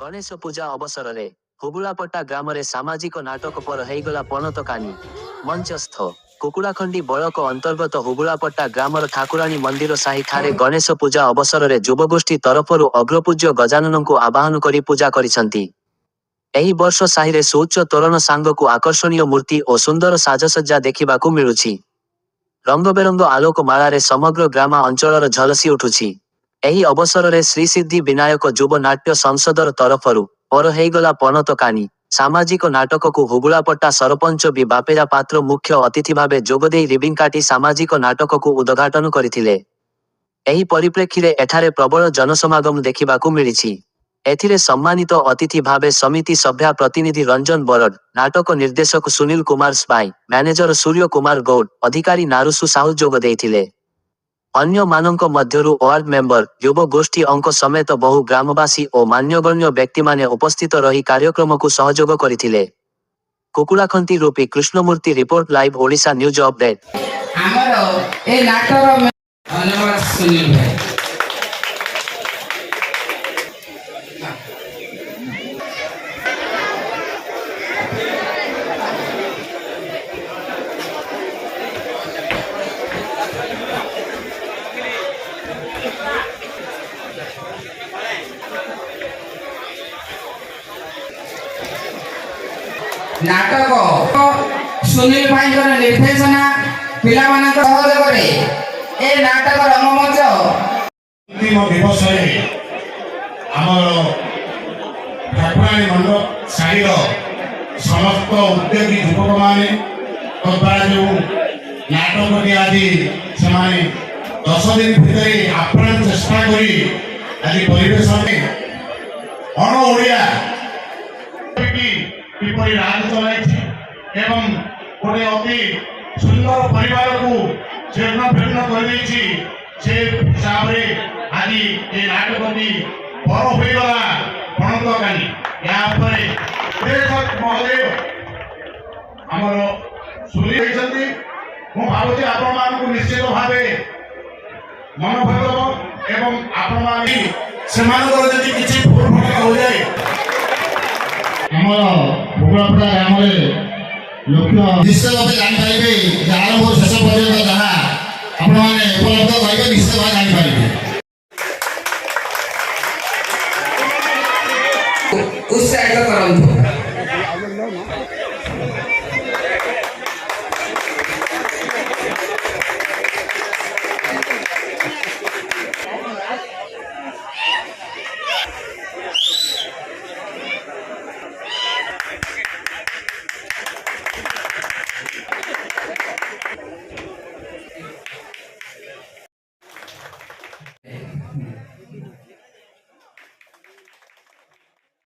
गणेश पूजा अवसर रे हुबुलापट्टा ग्राम रे सामाजिक नाटक पर हेगला पणतकानी मंचस्थ कुकुड़ाखंडी बड़क अंतर्गत हुबुलापट्टा ग्रामर ठाकुराणी मंदिर साही ठारे गणेश पूजा अवसर रे युवगोष्ठी तरफरु अग्रपूज्य गजानन को आवाहन करी पूजा करिसंती। एही वर्ष साही रे सुउच्च तोरण सांगकु आकर्षणीय मूर्ति और सुंदर साजसज्जा देखिबाकु मिलुछि। रंगबेरंग आलोक माला रे समग्र ग्रामा अंचलर झलसी उठुछि। एही अवसर रे श्री सिद्धि विनायक युव नाट्य संसदर तरफरु पर हेगला पणतकानी सामाजिक नाटक को हुबुलापट्टा सरपंच बी बापेरा पात्र मुख्य अतिथि भावे जोगदेई रिबिंग काटी सामाजिक नाटक को उद्घाटन करथिले। एही परिप्रेक्षी रे एठारे प्रबल जनसमागम देखिबाकु मिलिछि। एथिरे सम्मानित अतिथि भावे समिति सभ्या प्रतिनिधि रंजन बरड, नाटक निर्देशक सुनील कुमार स्पाई, मैनेजर सूर्य कुमार गौड़, अधिकारी नारुसु साहू जोग देइथिले। अन्य मानक मध्यरु वार्ड मेंबर, युव गोष्ठी अंक समेत बहु ग्रामवासी और मान्यगण्य व्यक्ति माने उपस्थित रही कार्यक्रम को सहयोग करिथिले। कुकुड़ाखंती रूपी Krishnamurthy report live Odisha news update. हमरो ए नाटक में धन्यवाद सुनील भाई। नाटक सुनील भाई निर्देशना पिला मानक सहयोग करे ए नाटक रंगमंच अंतिम दिवस आमर ठाकुराणी मंडप साइड समस्त उद्योगी युवक माने द्वारा जो नाटक आदि से 10 दिन भितर आप्राण चेष्टा करी आज परिवेश में अण ओडिया किपरि राज चलाई एवं गोटे अति सुंदर परिवार को जीर्ण भीर्ण कर हिसाब से आज ये नाटकटी पर होगला पणतकानी यापर महोदय आमर सुनी भावुँ आपण को निश्चित भाव मनोभाव एवं आपण से किसी भूल भटका हो जाए हुबुलापट्टा ग्राम लक्ष्य निश्चित भाव जापारे आरंभ शेष पर्यटन जहाँ आपने उपलब्ध पाइबे निश्चित भाव जापारे उत्साहित करंतु।